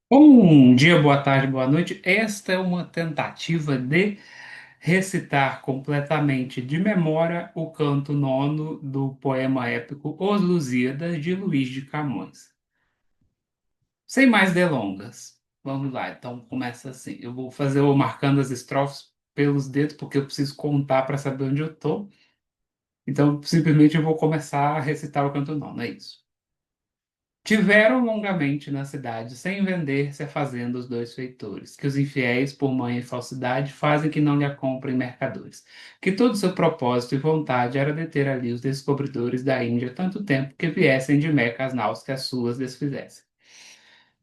Bom dia, boa tarde, boa noite. Esta é uma tentativa de recitar completamente de memória o canto nono do poema épico Os Lusíadas, de Luís de Camões. Sem mais delongas, vamos lá. Então começa assim. Eu vou fazer o marcando as estrofes pelos dedos, porque eu preciso contar para saber onde eu estou. Então, simplesmente eu vou começar a recitar o canto nono, é isso. Tiveram longamente na cidade, sem vender-se a fazenda os dois feitores, que os infiéis, por manha e falsidade, fazem que não lhe a comprem mercadores, que todo seu propósito e vontade era deter ali os descobridores da Índia tanto tempo que viessem de Meca as naus que as suas desfizessem.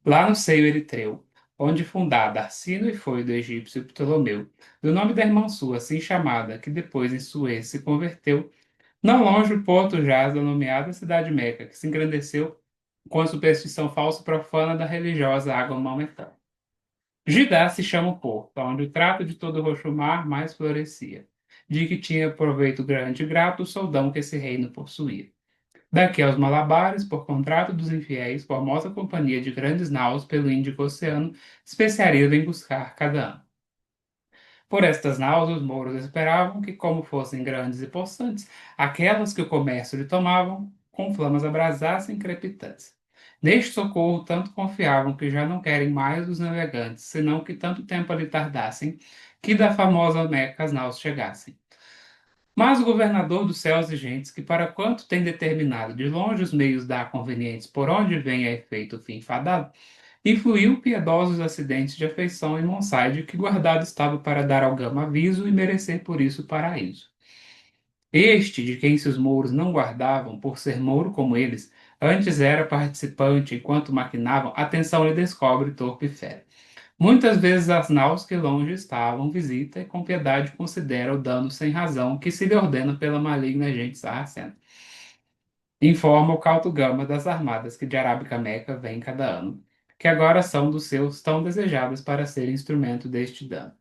Lá no seio eritreu, onde fundada Arsino e foi do egípcio Ptolomeu, do nome da irmã sua, assim chamada, que depois em Suez se converteu, não longe o porto jaz da nomeada cidade Meca, que se engrandeceu com a superstição falsa e profana da religiosa água maometana. Judá se chama o porto, onde o trato de todo o roxo mar mais florescia, de que tinha proveito grande e grato o soldão que esse reino possuía. Daqui aos Malabares, por contrato dos infiéis, formosa companhia de grandes naus pelo Índico Oceano, especiaria vem buscar cada ano. Por estas naus, os mouros esperavam que, como fossem grandes e possantes, aquelas que o comércio lhe tomavam, com flamas abrasassem crepitantes. Neste socorro tanto confiavam que já não querem mais dos navegantes, senão que tanto tempo ali tardassem, que da famosa Meca as naus chegassem. Mas o governador dos céus e gentes, que para quanto tem determinado de longe os meios dar convenientes por onde venha efeito o fim fadado, influiu piedosos acidentes de afeição em Monsaide, que guardado estava para dar ao Gama aviso e merecer por isso o paraíso. Este, de quem se os mouros não guardavam, por ser mouro como eles, antes era participante enquanto maquinavam, atenção lhe descobre torpe e fera. Muitas vezes as naus que longe estavam visita e com piedade considera o dano sem razão que se lhe ordena pela maligna gente sarracena. Informa o cauto Gama das armadas que de Arábica Meca vem cada ano, que agora são dos seus tão desejadas para ser instrumento deste dano.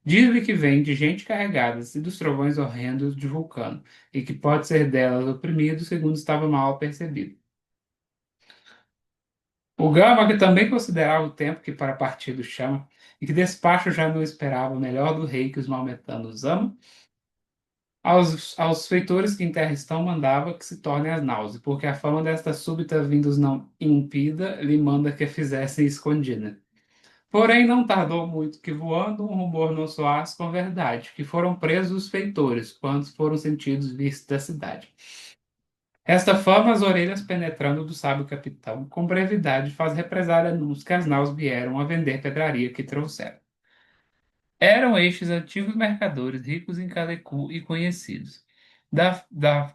Diz-lhe que vem de gente carregadas e dos trovões horrendos de Vulcano, e que pode ser delas oprimido, segundo estava mal percebido. O Gama, que também considerava o tempo que para partido chama, e que despacho já não esperava o melhor do rei que os maometanos amam, aos feitores que em terra estão, mandava que se tornem as náuseas, porque a fama desta súbita vinda os não impida, lhe manda que a fizessem escondida. Porém, não tardou muito que voando um rumor não soasse com verdade, que foram presos os feitores, quando foram sentidos vistos da cidade. Esta fama, as orelhas penetrando do sábio capitão, com brevidade faz represar anúncio que as naus vieram a vender pedraria que trouxeram. Eram estes antigos mercadores, ricos em calecu e conhecidos. Da, da,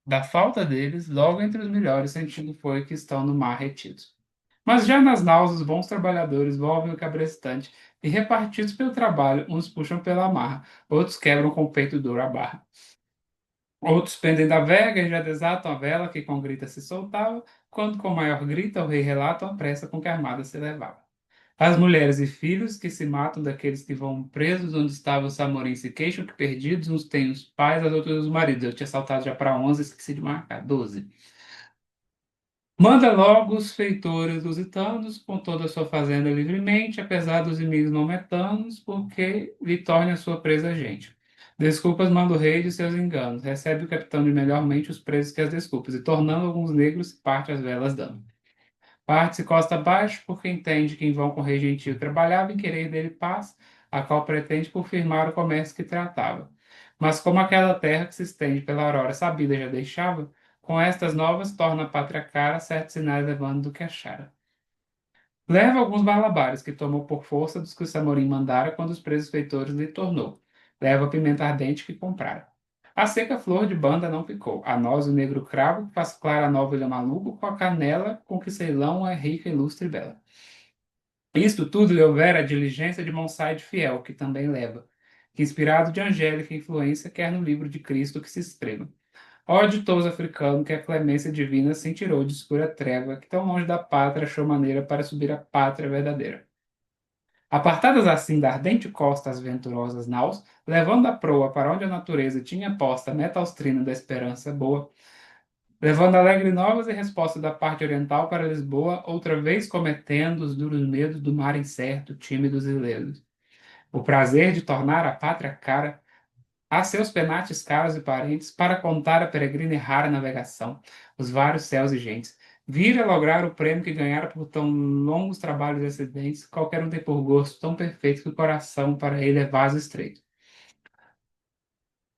da falta deles, logo entre os melhores, sentido foi que estão no mar retidos. Mas já nas naus, os bons trabalhadores volvem o cabrestante, e repartidos pelo trabalho, uns puxam pela marra, outros quebram com o peito duro a barra. Outros pendem da vega e já desatam a vela que com grita se soltava, quando com maior grita o rei relata a pressa com que a armada se levava. As mulheres e filhos que se matam daqueles que vão presos, onde estavam os samorins se queixam que perdidos, uns têm os pais, as outras os maridos. Eu tinha saltado já para 11, esqueci de marcar, 12. Manda logo os feitores lusitanos, com toda a sua fazenda livremente, apesar dos inimigos maometanos, porque lhe torne a sua presa gente. Desculpas manda o rei de seus enganos, recebe o capitão de melhor mente os presos que as desculpas, e tornando alguns negros, parte as velas dando. Parte-se costa abaixo, porque entende que em vão com o rei gentil trabalhava em querer dele paz, a qual pretende por firmar o comércio que tratava. Mas como aquela terra que se estende pela aurora sabida já deixava, com estas novas torna a pátria cara certos sinais levando do que achara. Leva alguns malabares que tomou por força dos que o Samorim mandara quando os presos feitores lhe tornou. Leva a pimenta ardente que comprara. A seca flor de banda não ficou. A noz o negro cravo que faz clara a nova ilha maluco com a canela com que Ceilão é rica, ilustre e bela. Isto tudo lhe houvera a diligência de Monsaide fiel, que também leva, que inspirado de angélica influência quer no livro de Cristo que se escreva. Ó ditoso africano que a clemência divina se tirou de escura treva, que tão longe da pátria achou maneira para subir a pátria verdadeira. Apartadas assim da ardente costa as venturosas naus, levando a proa para onde a natureza tinha posta a meta austrina da esperança boa, levando alegre novas e resposta da parte oriental para Lisboa, outra vez cometendo os duros medos do mar incerto, tímidos e lesos. O prazer de tornar a pátria cara a seus penates caros e parentes, para contar a peregrina e rara navegação, os vários céus e gentes. Vir a lograr o prêmio que ganhara por tão longos trabalhos e acidentes, qualquer um tem por gosto tão perfeito que o coração para ele é vaso estreito.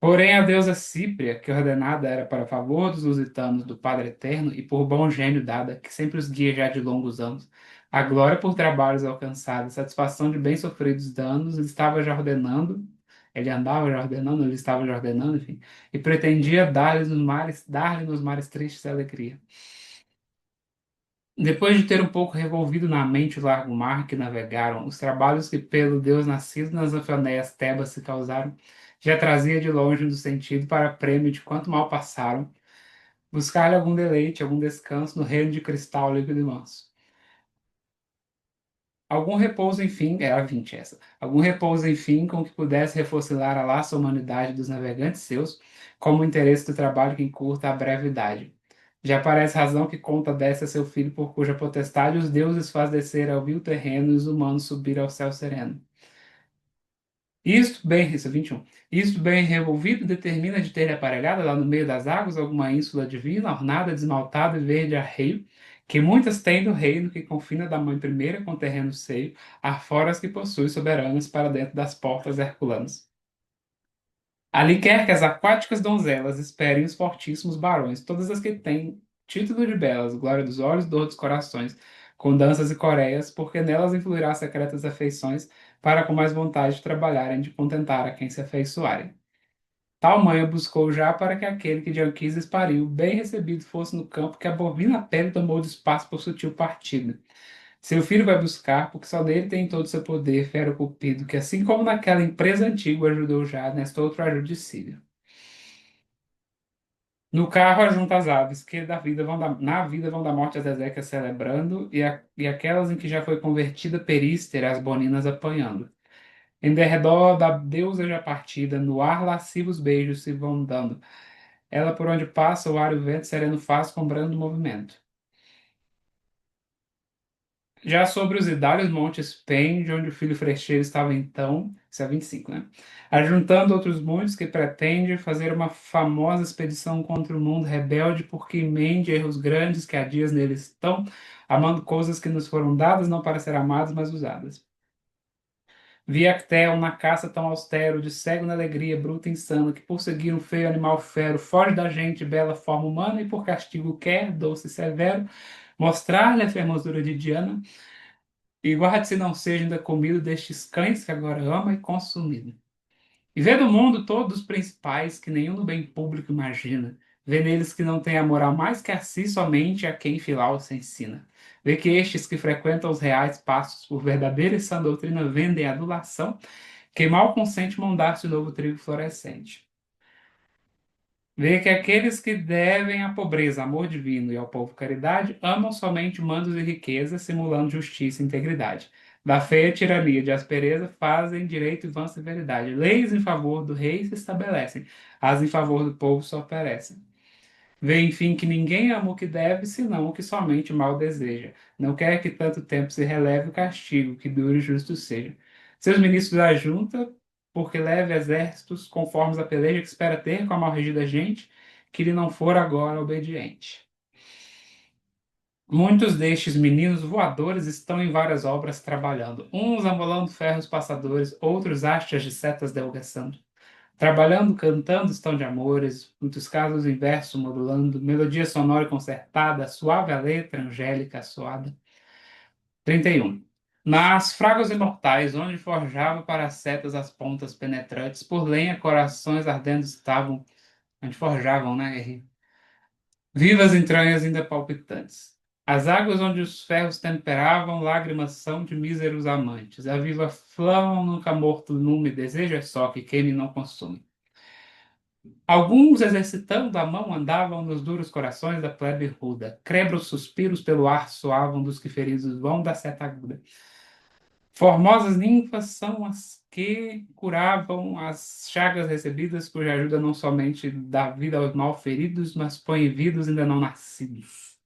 Porém, a deusa Cípria, que ordenada era para favor dos lusitanos do Padre Eterno e por bom gênio dada, que sempre os guia já de longos anos, a glória por trabalhos alcançados, satisfação de bem sofridos danos, ele estava já ordenando, ele andava já ordenando, ele estava já ordenando, enfim, e pretendia dar-lhe nos mares tristes alegria. Depois de ter um pouco revolvido na mente o largo mar que navegaram, os trabalhos que pelo Deus nascido nas Afoneias Tebas se causaram, já trazia de longe do sentido para prêmio de quanto mal passaram, buscar-lhe algum deleite, algum descanso no reino de cristal líquido e manso. Algum repouso, enfim, era 20 essa, algum repouso, enfim, com que pudesse refocilar a laça humanidade dos navegantes seus, como o interesse do trabalho que encurta a brevidade. Já parece razão que conta dessa seu filho, por cuja potestade os deuses faz descer ao vil terreno e os humanos subir ao céu sereno. Isto bem, isso é 21. Isto bem revolvido determina de ter aparelhada lá no meio das águas alguma ínsula divina, ornada, desmaltada e verde arreio, que muitas têm do reino que confina da mãe primeira com terreno seio, afora as que possui soberanas para dentro das portas herculanas. Ali quer que as aquáticas donzelas esperem os fortíssimos barões, todas as que têm título de belas, glória dos olhos, dor dos corações, com danças e coreias, porque nelas influirá secretas afeições, para com mais vontade de trabalharem, de contentar a quem se afeiçoarem. Tal manha buscou já para que aquele que de Anquises pariu, bem recebido fosse no campo que a bovina pele tomou de espaço por sutil partida. Seu filho vai buscar, porque só nele tem todo o seu poder, fera cupido, que assim como naquela empresa antiga o ajudou já, nesta outra ajudicílio. No carro ajunta as aves, que na vida vão da morte as Ezequias celebrando, e aquelas em que já foi convertida Períster, as boninas apanhando. Em derredor da deusa já partida, no ar lascivos beijos se vão dando. Ela por onde passa, o ar e o vento sereno faz com brando movimento. Já sobre os idálios montes pende, onde o filho frecheiro estava então, isso é 25, né? Ajuntando outros muitos que pretende fazer uma famosa expedição contra o mundo rebelde, porque emende erros grandes que há dias neles estão, amando coisas que nos foram dadas, não para ser amadas, mas usadas. Vi Actel na caça tão austero, de cego na alegria, bruto e insano, que por seguir um feio animal fero, foge da gente, bela forma humana, e por castigo quer, doce e severo, mostrar-lhe a fermosura de Diana, e guarde-se não seja ainda comido destes cães que agora ama e consumido. E vê do mundo todos os principais que nenhum no bem público imagina. Vê neles que não tem amor a mais que a si somente a quem filau se ensina. Vê que estes que frequentam os reais passos por verdadeira e sã doutrina vendem adulação, que mal consente mandar-se o novo trigo florescente. Vê que aqueles que devem à pobreza amor divino e ao povo caridade amam somente mandos e riquezas, simulando justiça e integridade. Da feia tirania de aspereza fazem direito e vã severidade. Leis em favor do rei se estabelecem, as em favor do povo só perecem. Vê, enfim, que ninguém ama o que deve, senão o que somente mal deseja. Não quer que tanto tempo se releve o castigo, que dure e justo seja. Seus ministros da junta, porque leve exércitos conformes a peleja que espera ter com a mal regida gente, que lhe não for agora obediente. Muitos destes meninos voadores estão em várias obras trabalhando, uns amolando ferros passadores, outros hastes de setas delgaçando. Trabalhando, cantando estão de amores, muitos casos em verso modulando, melodia sonora e concertada, suave a letra, angélica, suada. 31. Nas fragos imortais, onde forjava para as setas as pontas penetrantes, por lenha corações ardendo estavam, onde forjavam, né? Vivas entranhas ainda palpitantes. As águas onde os ferros temperavam, lágrimas são de míseros amantes. A viva flama nunca morto lume, desejo é só que queime e não consume. Alguns, exercitando a mão, andavam nos duros corações da plebe ruda. Crebros suspiros pelo ar soavam dos que feridos vão da seta aguda. Formosas ninfas são as que curavam as chagas recebidas, cuja ajuda não somente dá vida aos malferidos, mas põe em vida os ainda não nascidos.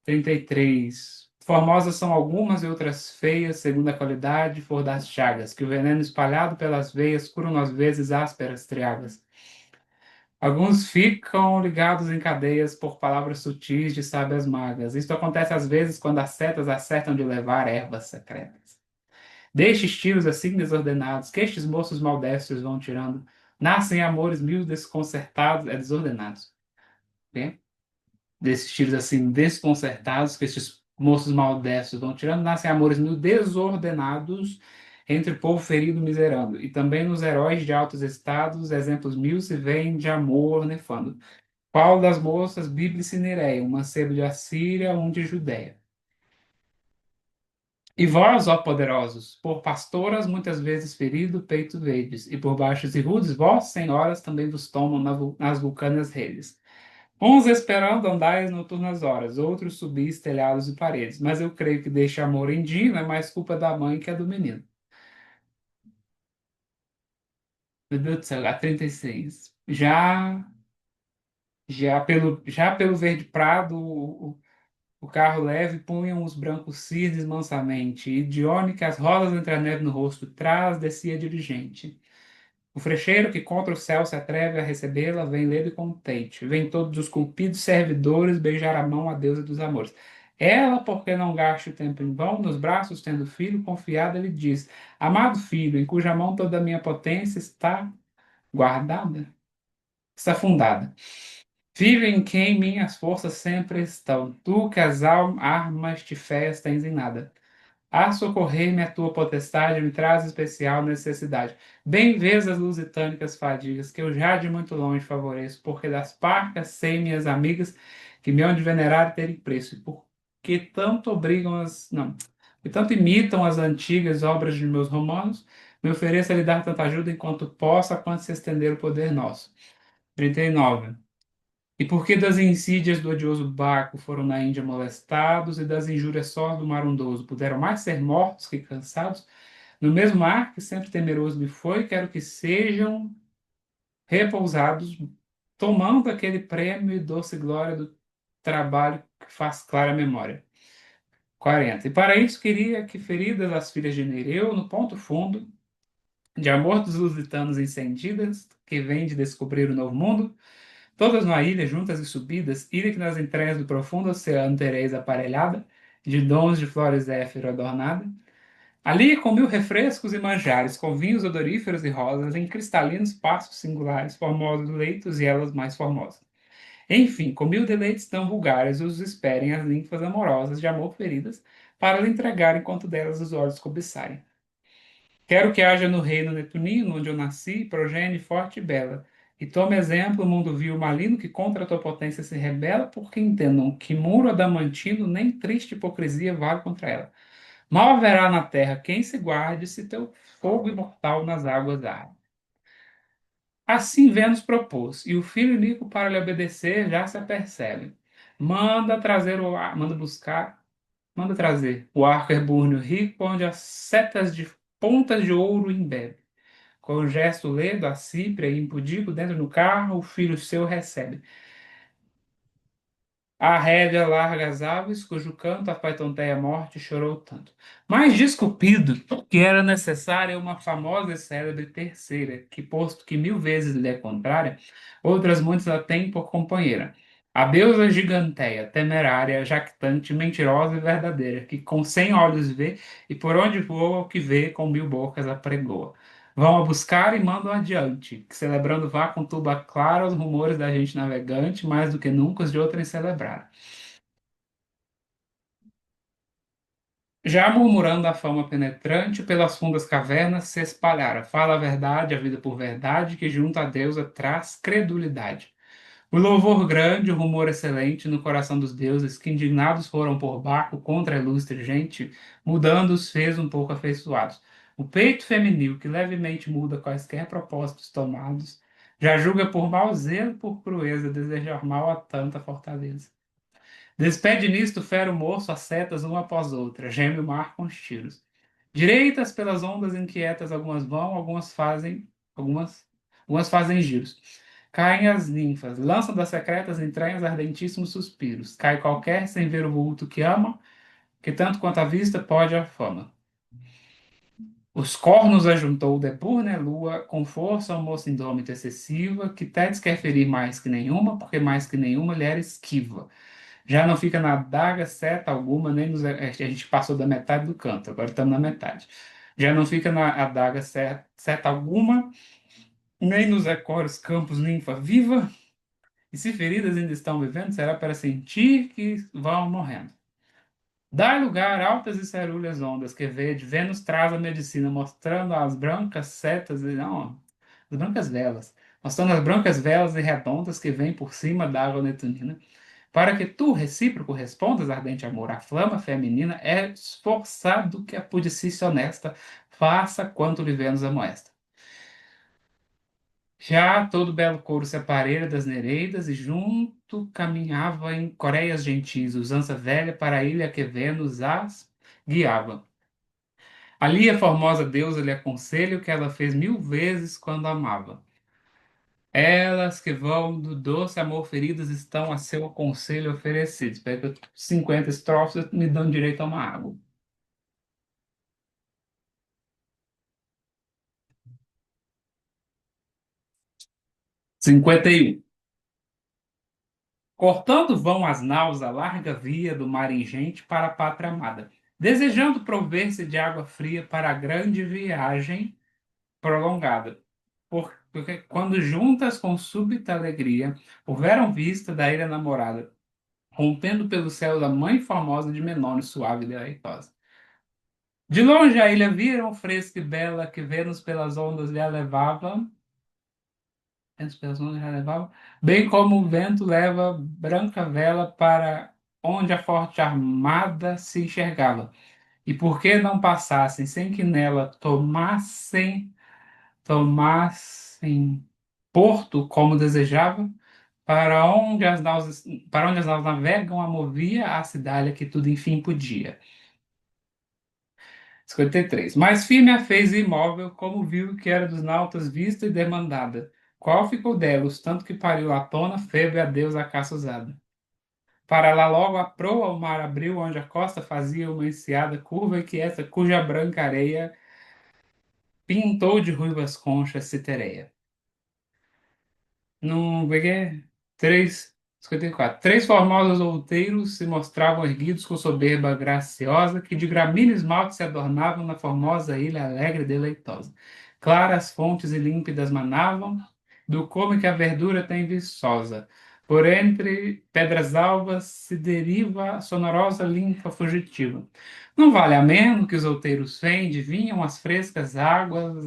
33. Formosas são algumas e outras feias, segundo a qualidade for das chagas, que o veneno espalhado pelas veias curam às vezes ásperas triagas. Alguns ficam ligados em cadeias por palavras sutis de sábias magas. Isto acontece às vezes quando as setas acertam de levar ervas secretas. Deixe tiros assim desordenados, que estes moços maldestos vão tirando. Nascem amores mil desconcertados, desordenados. Bem? Desses tiros assim desconcertados, que estes moços maldestos vão tirando, nascem amores mil desordenados entre o povo ferido e miserando. E também nos heróis de altos estados, exemplos mil se veem de amor nefando. Qual das moças, Bíblice e Nereia, um mancebo de Assíria, um de Judéia. E vós, ó poderosos, por pastoras muitas vezes ferido, peito vedes, e por baixos e rudes, vós, senhoras, também vos tomam nas vulcâneas redes. Uns esperando andais noturnas horas, outros subis telhados e paredes, mas eu creio que deixe amor em Dina é mais culpa da mãe que a do menino. Meu Deus do céu, a 36. Já pelo verde prado, o carro leve punham os brancos cisnes mansamente, e Dione, que as rosas entre a neve no rosto traz, descia diligente. O frecheiro que contra o céu se atreve a recebê-la, vem ledo e contente. Vem todos os culpidos servidores beijar a mão à deusa dos amores. Ela, porque não gaste o tempo em vão, nos braços tendo filho, confiada, lhe diz: Amado filho, em cuja mão toda a minha potência está guardada, está fundada. Filho em quem minhas forças sempre estão, tu que as armas de fé tens em nada. A socorrer-me a tua potestade me traz especial necessidade. Bem vês as lusitânicas fadigas, que eu já de muito longe favoreço, porque das parcas sei minhas amigas que me hão de venerar e terem preço, e porque tanto obrigam as, não, e tanto imitam as antigas obras de meus romanos, me ofereço a lhe dar tanta ajuda enquanto possa, quanto se estender o poder nosso. 39. E porque das insídias do odioso Baco foram na Índia molestados, e das injúrias sós do marondoso puderam mais ser mortos que cansados, no mesmo mar que sempre temeroso me foi, quero que sejam repousados, tomando aquele prêmio e doce glória do trabalho que faz clara memória. 40. E para isso queria que, feridas as filhas de Nereu, no ponto fundo, de amor dos lusitanos incendidas, que vem de descobrir o novo mundo, todas numa ilha, juntas e subidas, ilha que nas entranhas do profundo oceano tereis aparelhada, de dons de flores éfiro adornada. Ali, com mil refrescos e manjares, com vinhos odoríferos e rosas, em cristalinos passos singulares, formosos leitos e elas mais formosas. Enfim, com mil deleites tão vulgares, os esperem as ninfas amorosas de amor feridas, para lhe entregar enquanto delas os olhos cobiçarem. Quero que haja no reino neptunino, onde eu nasci, progenie forte e bela. E tome exemplo o mundo vil maligno que contra a tua potência se rebela, porque entendam que muro adamantino nem triste hipocrisia vale contra ela. Mal haverá na terra quem se guarde se teu fogo imortal nas águas arde. Assim Vênus propôs, e o filho Nico para lhe obedecer já se apercebe. Manda buscar, manda trazer o arco herbúrneo rico, onde as setas de pontas de ouro embebe. Com um gesto ledo, a Cípria e impudico dentro do carro, o filho seu recebe. A rédea larga as aves, cujo canto a pai tonteia morte chorou tanto. Mais desculpido que era necessária uma famosa e célebre terceira, que, posto que mil vezes lhe é contrária, outras muitas a tem por companheira. A deusa giganteia, temerária, jactante, mentirosa e verdadeira, que com 100 olhos vê, e por onde voa o que vê, com 1000 bocas apregoa. Vão a buscar e mandam adiante, que celebrando vá com tuba clara os rumores da gente navegante, mais do que nunca os de outrem celebrar. Já murmurando a fama penetrante, pelas fundas cavernas se espalhara. Fala a verdade, a vida por verdade, que junto à deusa traz credulidade. O louvor grande, o rumor excelente no coração dos deuses, que indignados foram por Baco contra a ilustre gente, mudando-os fez um pouco afeiçoados. O peito feminil, que levemente muda quaisquer propósitos tomados, já julga por mau zelo, por crueza, desejar mal a tanta fortaleza. Despede nisto o fero moço as setas uma após outra, geme o mar com os tiros. Direitas pelas ondas inquietas, algumas vão, algumas, algumas fazem giros. Caem as ninfas, lançam das secretas entranhas ardentíssimos suspiros. Cai qualquer sem ver o vulto que ama, que tanto quanto a vista pode a fama. Os cornos ajuntou o Depur, né, lua, com força, uma moça indômita excessiva, que Tétis quer ferir mais que nenhuma, porque mais que nenhuma lhe era esquiva. Já não fica na adaga seta alguma, nem nos. A gente passou da metade do canto, agora estamos na metade. Já não fica na adaga seta alguma, nem nos ecores campos ninfa viva, e se feridas ainda estão vivendo, será para sentir que vão morrendo. Dá lugar altas e cerúleas ondas que vede, Vênus traz a medicina, mostrando as brancas setas, e não, as brancas velas, mostrando as brancas velas e redondas que vêm por cima da água netunina, para que tu, recíproco, respondas ardente amor, a flama feminina é esforçado que a pudicícia honesta faça quanto lhe Vênus amoesta. Já todo belo couro se aparelha das nereidas e junto caminhava em coreias gentis, usança velha para a ilha que Vênus as guiava. Ali a formosa deusa lhe aconselha o que ela fez mil vezes quando amava. Elas que vão do doce amor feridas estão a seu conselho oferecidos. Pega 50 estrofes me dão direito a uma água. 51. Cortando vão as naus a larga via do mar ingente para a pátria amada, desejando prover-se de água fria para a grande viagem prolongada. Porque quando juntas com súbita alegria houveram vista da ilha namorada, rompendo pelo céu da mãe formosa de Menone, suave e deleitosa. De longe a ilha viram fresca e bela, que Vênus pelas ondas lhe levava, Vênus pelas ondas lhe levava, bem como o vento leva branca vela para onde a forte armada se enxergava. E por que não passassem sem que nela tomassem porto como desejava, para onde as naus navegam, a movia a cidade que tudo enfim podia. 53. Mais firme a fez imóvel, como viu que era dos nautas vista e demandada. Qual ficou delos, tanto que pariu à tona, Febe a Deus a caça usada. Para lá logo a proa o mar abriu, onde a costa fazia uma enseada curva e que essa, cuja branca areia pintou de ruivas conchas citereia. No Vegué, 3:54. Três formosos outeiros se mostravam erguidos com soberba graciosa, que de gramíneo esmalte se adornavam na formosa ilha alegre e deleitosa. Claras fontes e límpidas manavam, do come que a verdura tem viçosa. Por entre pedras alvas se deriva a sonorosa linfa fugitiva. Não vale a menos que os outeiros fende, vinham as frescas águas,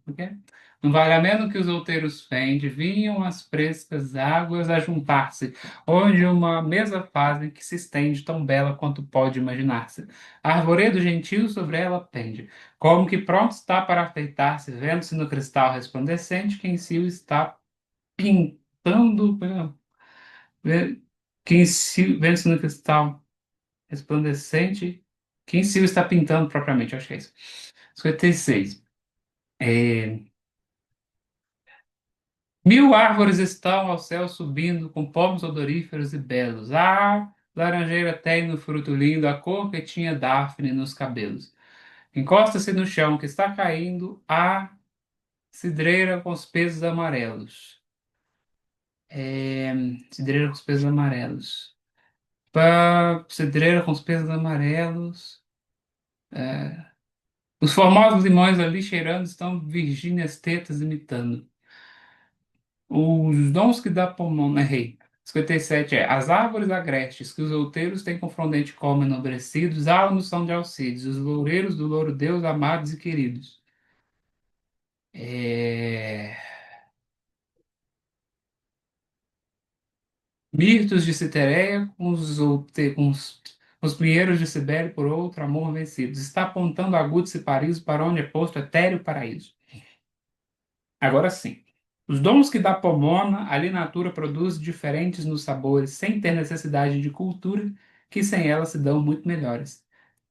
o quê? Não vale a menos que os outeiros fende, vinham as frescas águas a juntar-se, onde uma mesa fazem que se estende tão bela quanto pode imaginar-se. Arvoredo gentil sobre ela pende, como que pronto está para afeitar-se, vendo-se no cristal resplandecente que em si o está pintando, que em si, vendo-se no cristal resplandecente, que em si o está pintando propriamente, eu acho que é isso. 56. É, Mil árvores estão ao céu subindo, com pomos odoríferos e belos. A laranjeira tem no fruto lindo a cor que tinha Daphne nos cabelos. Encosta-se no chão que está caindo a cidreira com os pesos amarelos. É, cidreira com os pesos amarelos. Cidreira com os pesos amarelos. Os formosos limões ali cheirando estão Virgínias tetas imitando. Os dons que dá pulmão, errei. 57 as árvores agrestes que os outeiros têm com frondoente como enobrecidos, álamos são de Alcides, os loureiros do louro Deus amados e queridos. É... Mirtos de Citeréia com os pinheiros de Cibele por outro amor vencidos. Está apontando agudo Cipariso para onde é posto etéreo paraíso. Agora sim. Os dons que dá Pomona, ali na natura produz diferentes nos sabores, sem ter necessidade de cultura, que sem ela se dão muito melhores.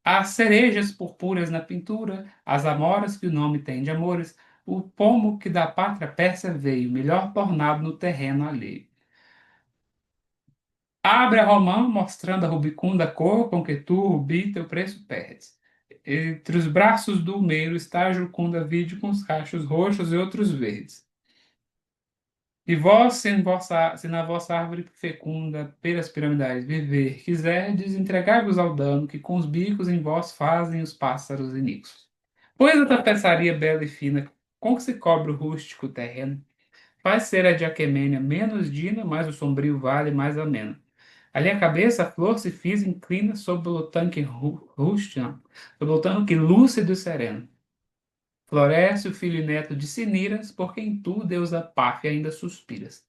As cerejas purpúreas na pintura, as amoras que o nome tem de amores, o pomo que da pátria persa veio, melhor tornado no terreno alheio. Abre a romã, mostrando a rubicunda cor com que tu, rubi, teu preço perdes. Entre os braços do meiro está a jucunda vide com os cachos roxos e outros verdes. E vós, se na vossa árvore fecunda, pelas piramidais, viver quiserdes, entregai-vos ao dano que com os bicos em vós fazem os pássaros iníquos. Pois a tapeçaria bela e fina, com que se cobre o rústico terreno, faz ser a de Aquemênia menos dina, mas o sombrio vale mais ameno. Ali a cabeça, a flor se fisa, inclina sob o tanque rústico, sob o tanque lúcido e sereno. Floresce o filho e neto de Siniras, por quem tu, deusa Páfia, ainda suspiras.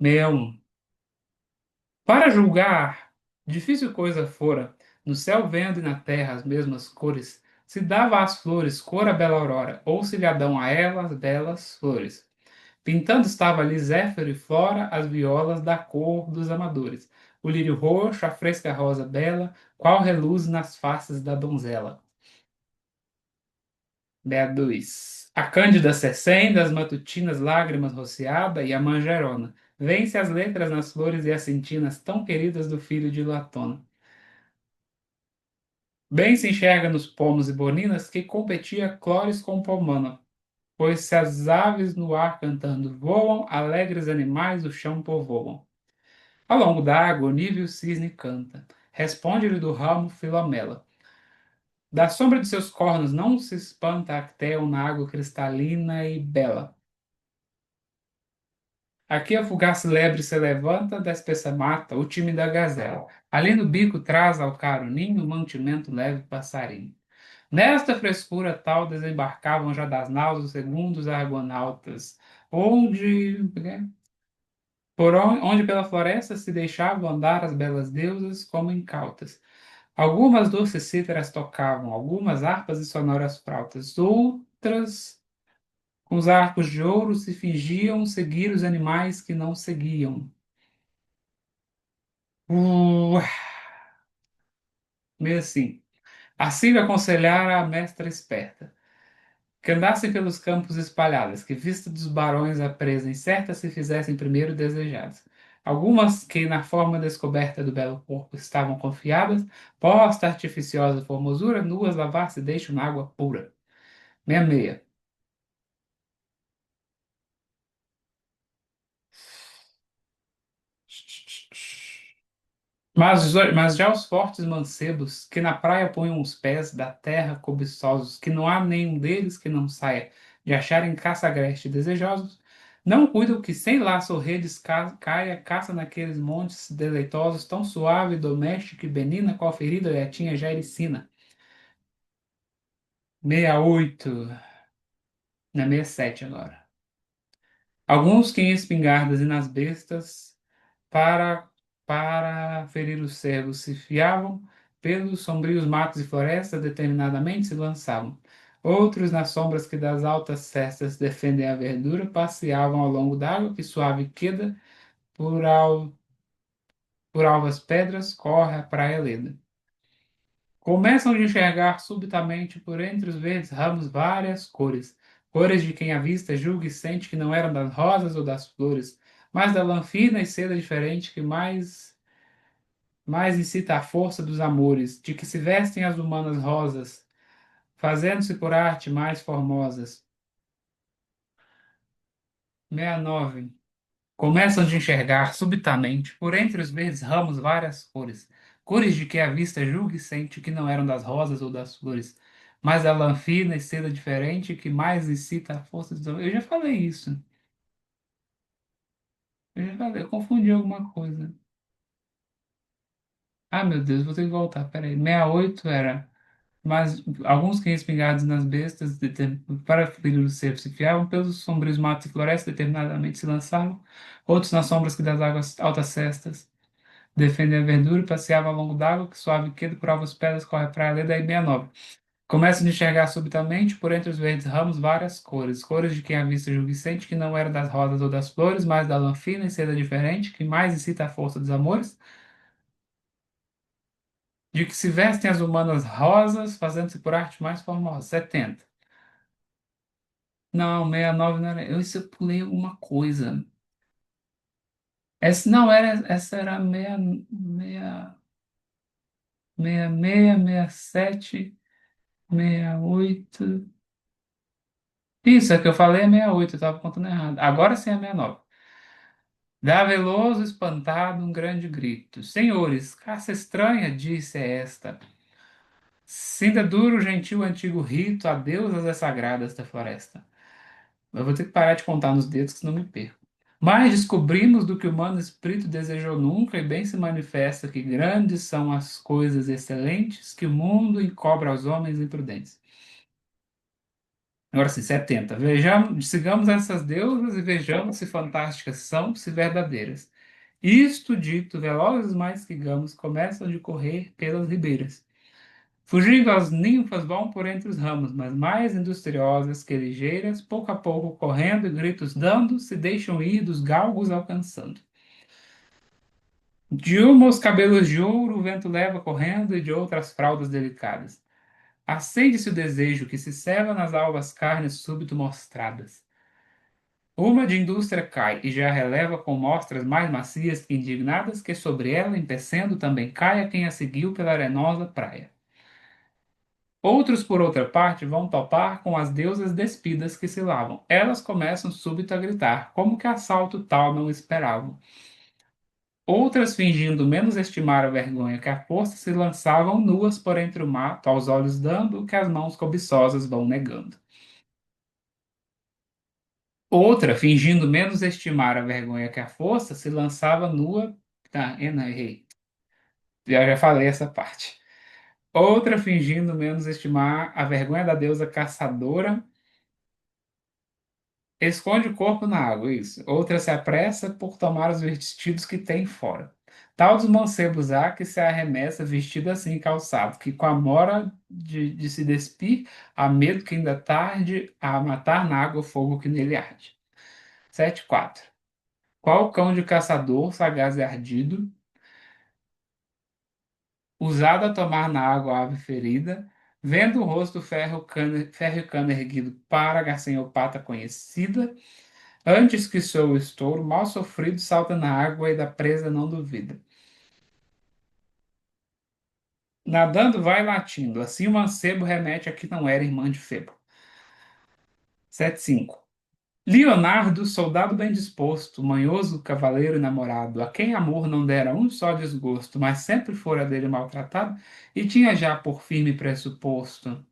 61. Para julgar, difícil coisa fora, no céu vendo e na terra as mesmas cores, se dava às flores cor a bela aurora, ou se lhe dão a elas belas flores. Pintando estava ali Zéfiro e Flora, as violas da cor dos amadores. O lírio roxo, a fresca rosa bela, qual reluz nas faces da donzela. 62. A cândida Cecém, das matutinas lágrimas rociada, e a manjerona. Vence as letras nas flores e as cintinas tão queridas do filho de Latona. Bem se enxerga nos pomos e boninas que competia Clóris com Pomona, pois se as aves no ar cantando voam, alegres animais o chão povoam. Ao longo da água, o nível cisne canta. Responde-lhe do ramo Filomela. Da sombra de seus cornos não se espanta Actéon na água cristalina e bela. Aqui a fugaz lebre se levanta da espessa mata, o time da gazela. Ali no bico traz ao caro ninho mantimento leve passarinho. Nesta frescura tal desembarcavam já das naus os segundos argonautas, onde pela floresta se deixavam andar as belas deusas como incautas. Algumas doces cítaras tocavam, algumas harpas e sonoras flautas, outras, com os arcos de ouro, se fingiam seguir os animais que não seguiam. Uh, Meio assim aconselhara a mestra esperta, que andassem pelos campos espalhadas, que vista dos barões a presa incerta se fizessem primeiro desejadas. Algumas que na forma descoberta do belo corpo estavam confiadas, posta artificiosa formosura, nuas lavar-se deixam na água pura. 66. Mas já os fortes mancebos, que na praia ponham os pés da terra cobiçosos, que não há nenhum deles que não saia de acharem caça agreste desejosos, não cuidam que sem laço ou redes caia caça naqueles montes deleitosos, tão suave, doméstica e benina, qual ferida lhe tinha já ericina. 68, na 67 agora. Alguns que em espingardas e nas bestas para, para ferir os cegos se fiavam, pelos sombrios matos e florestas determinadamente se lançavam. Outros, nas sombras que das altas cestas defendem a verdura, passeavam ao longo d'água que suave queda, por, al, por alvas pedras corre a praia leda. Começam de enxergar subitamente por entre os verdes ramos várias cores, cores de quem a vista julga e sente que não eram das rosas ou das flores, mas da lã fina e seda diferente que mais incita a força dos amores, de que se vestem as humanas rosas, fazendo-se por arte mais formosas. 69. Começam de enxergar subitamente, por entre os verdes ramos, várias cores, cores de que a vista julga e sente que não eram das rosas ou das flores, mas da lã fina e seda diferente que mais incita a força dos amores. Eu já falei isso. Eu confundi alguma coisa. Ah, meu Deus, vou ter que voltar. Peraí. 68 era. Mas alguns cães pingados nas bestas para ferir o cervo se fiavam, pelos sombrios matos e florestas determinadamente se lançavam, outros nas sombras que das águas altas cestas defendem a verdura e passeavam ao longo d'água, que suave queda curava os pedras, corre a praia, daí 69. Começam a enxergar subitamente, por entre os verdes ramos, várias cores, cores de quem a vista julga e sente que não eram das rosas ou das flores, mas da lã fina e seda diferente, que mais incita a força dos amores, De que se vestem as humanas rosas, fazendo-se por arte mais formosa. 70. Não, 69 não era. Eu pulei alguma coisa. Essa não era, essa era 66, 68. Isso, é que eu falei é 68, eu estava contando errado. Agora sim é 69. Dá veloso, espantado, um grande grito. Senhores, caça estranha, disse esta. Sinta duro, gentil, antigo rito, a deusas é sagrada esta floresta. Eu vou ter que parar de contar nos dedos, que senão me perco. Mas descobrimos do que o humano espírito desejou nunca, e bem se manifesta que grandes são as coisas excelentes que o mundo encobre aos homens imprudentes. Agora sim, 70. Vejamos, sigamos essas deusas e vejamos se fantásticas são, se verdadeiras. Isto dito, velozes mais que gamos começam de correr pelas ribeiras. Fugindo as ninfas vão por entre os ramos, mas mais industriosas que ligeiras, pouco a pouco correndo e gritos dando, se deixam ir dos galgos alcançando. De uma os cabelos de ouro o vento leva correndo e de outras fraldas delicadas. Acende-se o desejo que se ceva nas alvas carnes súbito mostradas. Uma de indústria cai e já releva com mostras mais macias que indignadas que sobre ela, empecendo, também caia quem a seguiu pela arenosa praia. Outros, por outra parte, vão topar com as deusas despidas que se lavam. Elas começam súbito a gritar, como que assalto tal não esperavam. Outras, fingindo menos estimar a vergonha que a força, se lançavam nuas por entre o mato, aos olhos dando o que as mãos cobiçosas vão negando. Outra, fingindo menos estimar a vergonha que a força, se lançava nua. Tá, eu não errei. Eu já falei essa parte. Outra, fingindo menos estimar a vergonha da deusa caçadora, esconde o corpo na água, isso. Outra se apressa por tomar os vestidos que tem fora. Tal dos mancebos há que se arremessa vestido assim calçado, que com a mora de se despir, há medo que ainda tarde a matar na água o fogo que nele arde. 7,4. Qual cão de caçador, sagaz e ardido, usado a tomar na água a ave ferida, vendo o rosto ferro e cana erguido para a garçanhopata conhecida, antes que soe o estouro, mal sofrido salta na água e da presa não duvida. Nadando vai latindo, assim o mancebo remete a que não era irmã de Febo. 7,5. Leonardo, soldado bem disposto, manhoso cavaleiro e namorado, a quem amor não dera um só desgosto, mas sempre fora dele maltratado, e tinha já por firme pressuposto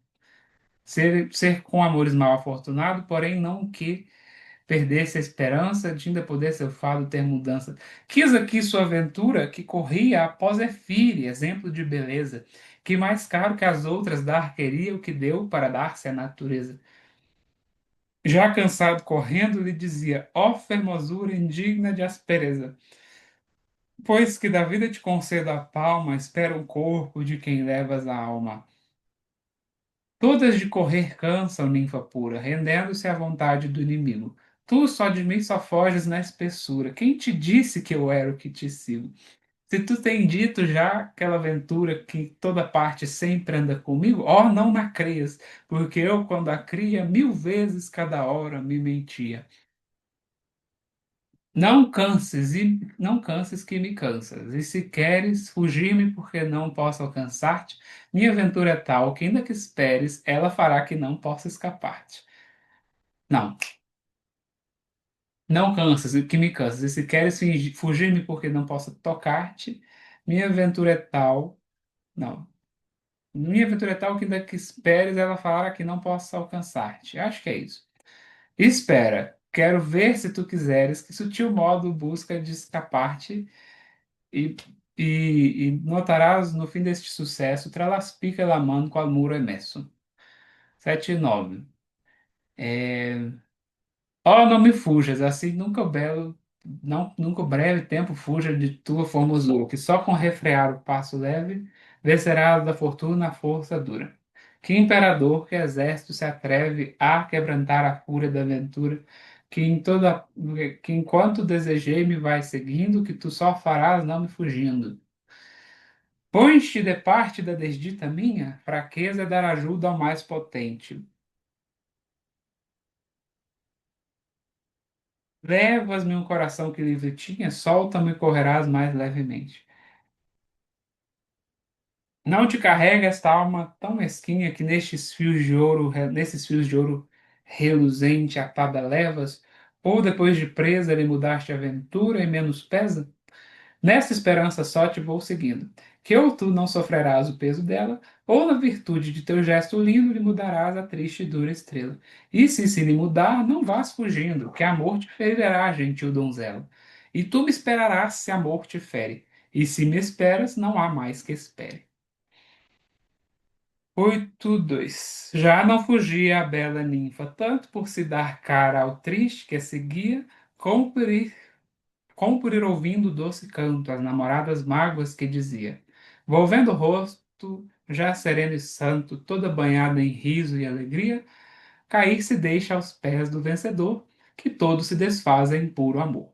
ser com amores mal afortunado, porém não que perdesse a esperança de ainda poder seu fado ter mudança. Quis aqui sua aventura que corria após Efire, exemplo de beleza, que mais caro que as outras dar queria o que deu para dar-se à natureza. Já cansado correndo, lhe dizia, ó fermosura indigna de aspereza, pois que da vida te concedo a palma, espera o corpo de quem levas a alma. Todas de correr cansam, ninfa pura, rendendo-se à vontade do inimigo. Tu só de mim só foges na espessura. Quem te disse que eu era o que te sigo? Se tu tem dito já aquela aventura que em toda parte sempre anda comigo, ó, não na crias, porque eu, quando a cria, 1000 vezes cada hora me mentia. Não canses que me cansas, e se queres fugir-me porque não posso alcançar-te, minha aventura é tal que ainda que esperes, ela fará que não possa escapar-te. Não, não canses que me cansas, e se queres fugir-me porque não posso tocar-te, minha aventura é tal, não, minha aventura é tal que ainda que esperes, ela fará que não possa alcançar-te. Acho que é isso. Espera, quero ver se tu quiseres que sutil modo busca de escapar-te. E, e notarás no fim deste sucesso, tralaspica la mano qual muro emesso. 7,9. Oh, não me fujas, assim nunca o belo, não, nunca o breve tempo fuja de tua formosura, que só com refrear o passo leve, vencerás da fortuna a força dura. Que imperador, que exército se atreve a quebrantar a fúria da aventura, que enquanto desejei me vai seguindo, que tu só farás não me fugindo. Pões-te de parte da desdita minha, fraqueza é dar ajuda ao mais potente. Levas-me um coração que livre tinha, solta-me e correrás mais levemente. Não te carrega esta alma tão mesquinha que nesses fios de ouro reluzente atada levas, ou depois de presa lhe mudaste a aventura e menos pesa? Nessa esperança só te vou seguindo, que ou tu não sofrerás o peso dela, ou na virtude de teu gesto lindo lhe mudarás a triste e dura estrela. E se lhe mudar, não vás fugindo, que amor te ferirá, gentil donzela. E tu me esperarás se amor te fere, e se me esperas, não há mais que espere. 8:2. Já não fugia a bela ninfa, tanto por se dar cara ao triste que a seguia, como por ir ouvindo o doce canto, as namoradas mágoas que dizia. Volvendo o rosto, já sereno e santo, toda banhada em riso e alegria, cair se deixa aos pés do vencedor, que todo se desfaz em puro amor.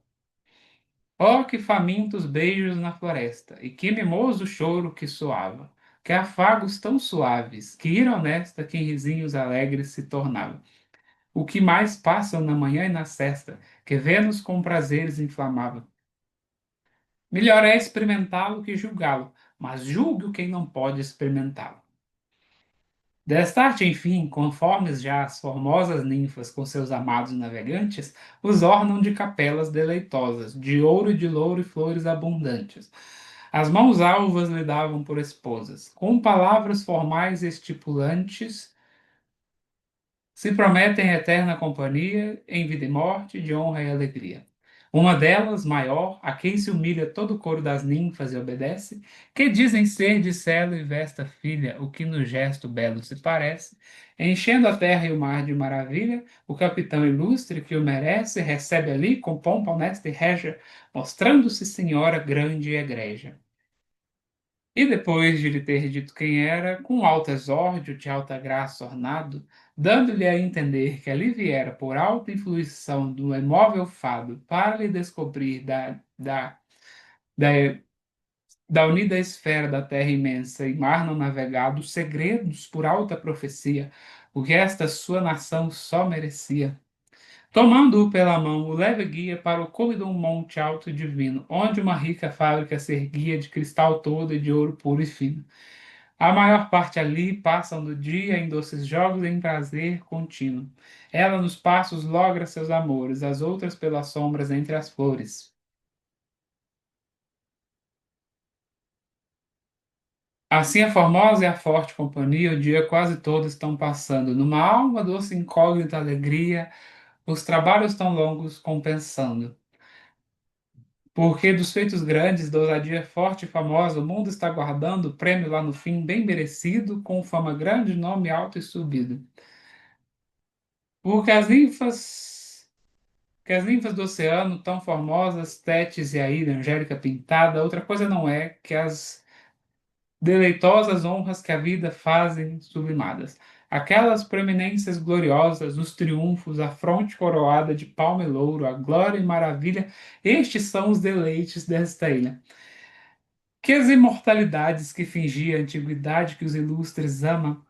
Oh, que famintos beijos na floresta, e que mimoso choro que soava, que afagos tão suaves, que ira honesta que em risinhos alegres se tornava. O que mais passam na manhã e na sesta, que Vênus com prazeres inflamava. Melhor é experimentá-lo que julgá-lo, mas julgue quem não pode experimentá-lo. Destarte, enfim, conformes já as formosas ninfas com seus amados navegantes, os ornam de capelas deleitosas, de ouro e de louro e flores abundantes. As mãos alvas lhe davam por esposas, com palavras formais e estipulantes, se prometem eterna companhia em vida e morte, de honra e alegria. Uma delas, maior, a quem se humilha todo o coro das ninfas e obedece, que dizem ser de Celo e Vesta filha, o que no gesto belo se parece, enchendo a terra e o mar de maravilha, o capitão ilustre que o merece recebe ali com pompa honesta e régia, mostrando-se senhora grande e egrégia. E depois de lhe ter dito quem era, com alto exórdio de alta graça ornado, dando-lhe a entender que ali viera por alta influição do imóvel fado para lhe descobrir da, da unida esfera da terra imensa e mar não navegado, segredos por alta profecia, o que esta sua nação só merecia. Tomando-o pela mão, o leve guia para o cume de um monte alto e divino, onde uma rica fábrica se erguia de cristal todo e de ouro puro e fino. A maior parte ali passam do dia em doces jogos e em prazer contínuo. Ela nos passos logra seus amores, as outras pelas sombras entre as flores. Assim a formosa e a forte companhia, o dia quase todo estão passando, numa alma doce incógnita alegria, os trabalhos tão longos compensando. Porque dos feitos grandes, da ousadia forte e famosa, o mundo está guardando o prêmio lá no fim, bem merecido, com fama grande, nome alto e subido. Porque as ninfas do oceano, tão formosas, Tétis e Aida, Angélica pintada, outra coisa não é que as deleitosas honras que a vida fazem sublimadas. Aquelas preeminências gloriosas, os triunfos, a fronte coroada de palma e louro, a glória e maravilha, estes são os deleites desta ilha. Que as imortalidades que fingia a antiguidade que os ilustres ama,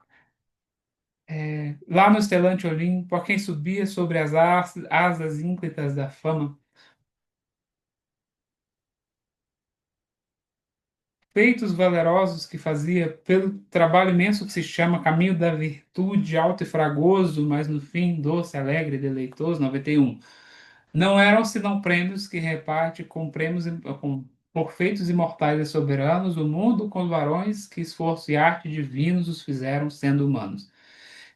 lá no estelante Olimpo, a quem subia sobre as asas ínclitas da fama, feitos valerosos que fazia pelo trabalho imenso que se chama Caminho da Virtude, alto e fragoso, mas no fim doce, alegre e deleitoso, 91. Não eram senão prêmios que reparte com prêmios por feitos imortais e soberanos, o mundo com os varões que esforço e arte divinos os fizeram sendo humanos.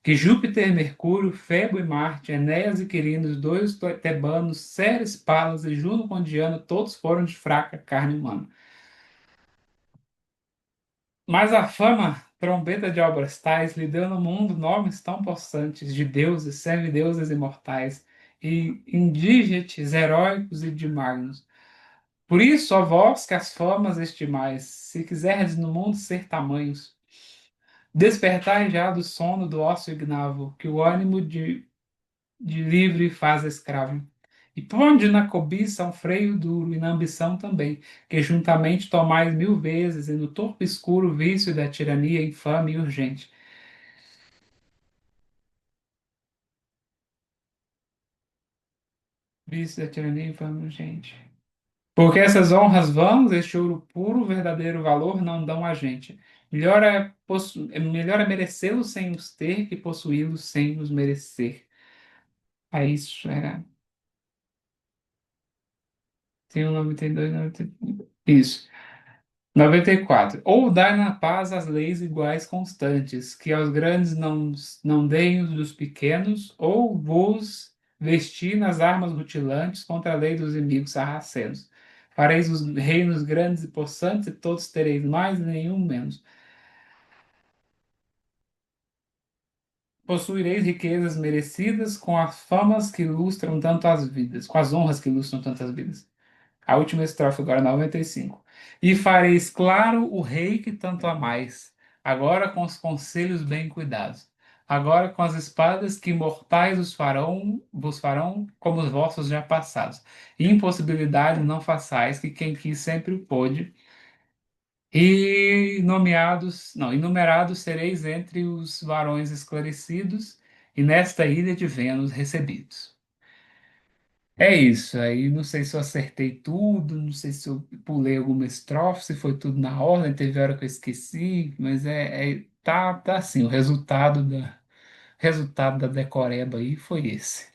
Que Júpiter, Mercúrio, Febo e Marte, Enéas e Quirino, os dois tebanos, Ceres, Palas e Juno com Diana, todos foram de fraca carne humana. Mas a fama, trombeta de obras tais, lhe deu no mundo nomes tão possantes de deuses, semideuses imortais, e indígetes, heróicos e de magnos. Por isso, ó vós que as famas estimais, se quiserdes no mundo ser tamanhos, despertai já do sono do ócio ignavo, que o ânimo de livre faz escravo. E ponde na cobiça um freio duro, e na ambição também, que juntamente tomais mil vezes, e no torpe escuro vício da tirania infame e urgente. Vício da tirania infame e urgente. Porque essas honras vãs, este ouro puro, verdadeiro valor não dão a gente. Melhor é merecê-los sem os ter que possuí-los sem os merecer. Aí isso era. Tem o 92, 93. Isso. 94. Ou dai na paz as leis iguais constantes, que aos grandes não deem os dos pequenos, ou vos vestir nas armas rutilantes contra a lei dos inimigos sarracenos. Fareis os reinos grandes e possantes, e todos tereis mais, e nenhum menos. Possuireis riquezas merecidas com as famas que ilustram tanto as vidas, com as honras que ilustram tantas vidas. A última estrofe agora, 95. E fareis claro o rei que tanto amais, agora com os conselhos bem cuidados, agora com as espadas que imortais vos farão como os vossos já passados. Impossibilidade não façais, que quem quis sempre o pôde, e nomeados, não, enumerados sereis entre os varões esclarecidos, e nesta ilha de Vênus recebidos. É isso, aí não sei se eu acertei tudo, não sei se eu pulei alguma estrofe, se foi tudo na ordem, teve hora que eu esqueci, mas tá assim, o resultado da decoreba aí foi esse.